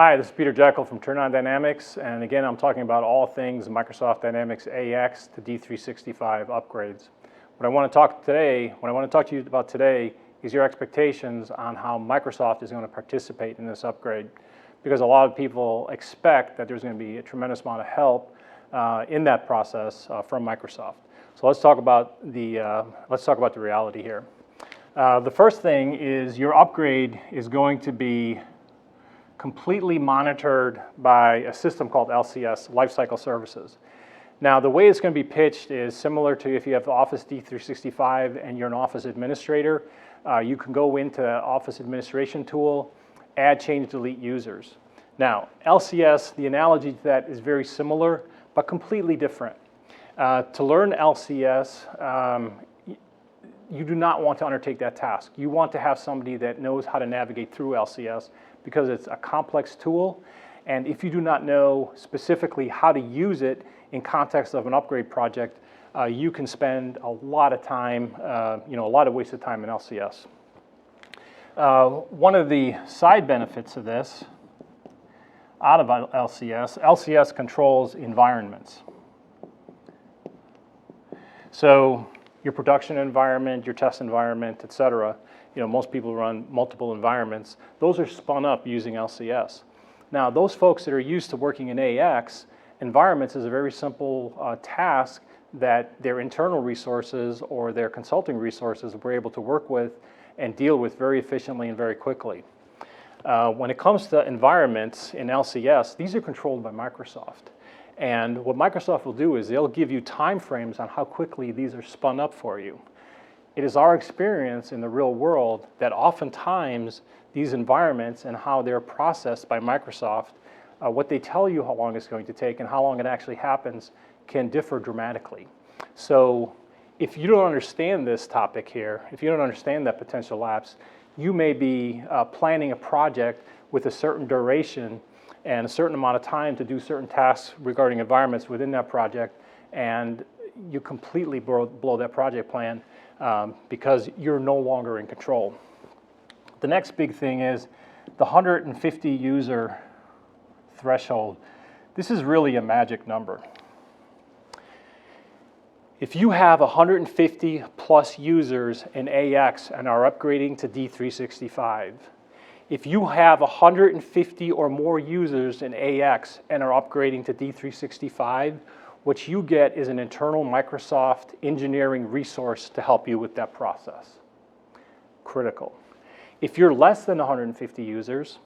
Hi, this is Peter Jekyll from TurnOnDynamics, and again I'm talking about all things Microsoft Dynamics AX to D365 upgrades. What I want to talk to you about today is your expectations on how Microsoft is going to participate in this upgrade, because a lot of people expect that there's going to be a tremendous amount of help in that process from Microsoft. So let's talk about the reality here. The first thing is your upgrade is going to be completely monitored by a system called LCS Lifecycle Services. Now, the way it's going to be pitched is similar to if you have Office D365 and you're an Office administrator. You can go into Office Administration tool, add, change, delete users. Now, LCS, the analogy to that is very similar, but completely different. To learn LCS, you do not want to undertake that task. You want to have somebody that knows how to navigate through LCS, because it's a complex tool, and if you do not know specifically how to use it in context of an upgrade project, you can spend a lot of time, a lot of wasted time in LCS. One of the side benefits of this, out of LCS controls environments. So your production environment, your test environment, etc. Most people run multiple environments. Those are spun up using LCS. Now, those folks that are used to working in AX, environments is a very simple task that their internal resources or their consulting resources were able to work with and deal with very efficiently and very quickly. When it comes to environments in LCS, these are controlled by Microsoft. And what Microsoft will do is they'll give you time frames on how quickly these are spun up for you. It is our experience in the real world that oftentimes these environments and how they're processed by Microsoft, what they tell you how long it's going to take and how long it actually happens can differ dramatically. So if you don't understand this topic here, if you don't understand that potential lapse, you may be planning a project with a certain duration and a certain amount of time to do certain tasks regarding environments within that project, and you completely blow that project plan because you're no longer in control. The next big thing is the 150 user threshold. This is really a magic number. If you have 150 plus users in AX and are upgrading to D365, if you have 150 or more users in AX and are upgrading to D365, what you get is an internal Microsoft engineering resource to help you with that process. Critical. If you're less than 150 users,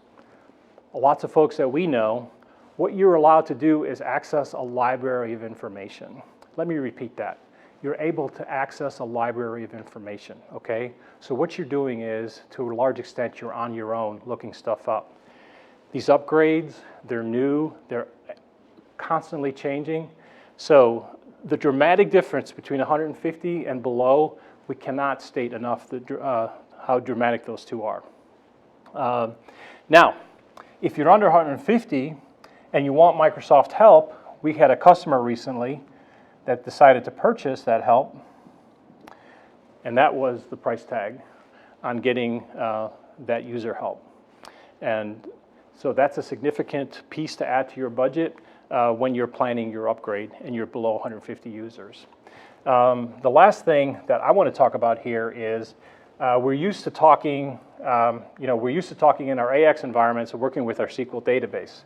lots of folks that we know, what you're allowed to do is access a library of information. Let me repeat that. You're able to access a library of information, okay? So what you're doing is, to a large extent, you're on your own looking stuff up. These upgrades, they're new, they're constantly changing. So the dramatic difference between 150 and below, we cannot state enough how dramatic those two are. Now, if you're under 150 and you want Microsoft help, we had a customer recently that decided to purchase that help, and that was the price tag on getting that user help. And so that's a significant piece to add to your budget when you're planning your upgrade and you're below 150 users. The last thing that I want to talk about here is we're used to talking in our AX environments and working with our SQL database.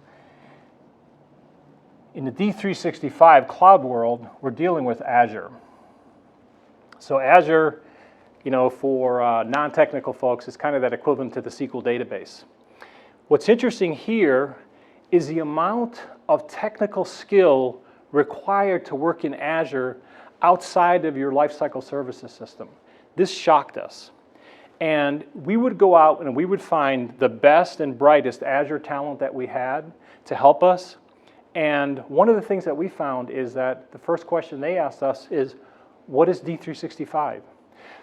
In the D365 cloud world, we're dealing with Azure. So Azure, for non-technical folks, is kind of that equivalent to the SQL database. What's interesting here is the amount of technical skill required to work in Azure outside of your lifecycle services system. This shocked us. And we would go out and we would find the best and brightest Azure talent that we had to help us. And one of the things that we found is that the first question they asked us is, what is D365?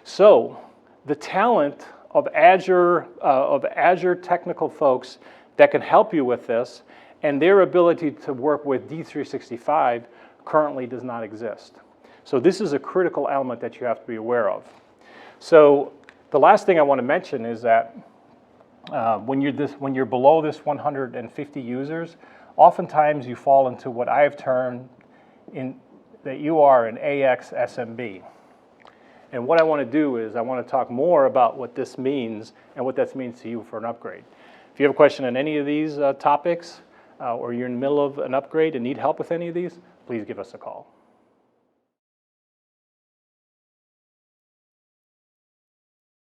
So the talent of Azure technical folks that can help you with this and their ability to work with D365 currently does not exist. So this is a critical element that you have to be aware of. So the last thing I want to mention is that When you're below this 150 users, oftentimes you fall into what I've termed that you are an AX SMB. And what I want to do is I want to talk more about what this means and what that means to you for an upgrade. If you have a question on any of these topics, or you're in the middle of an upgrade and need help with any of these, please give us a call.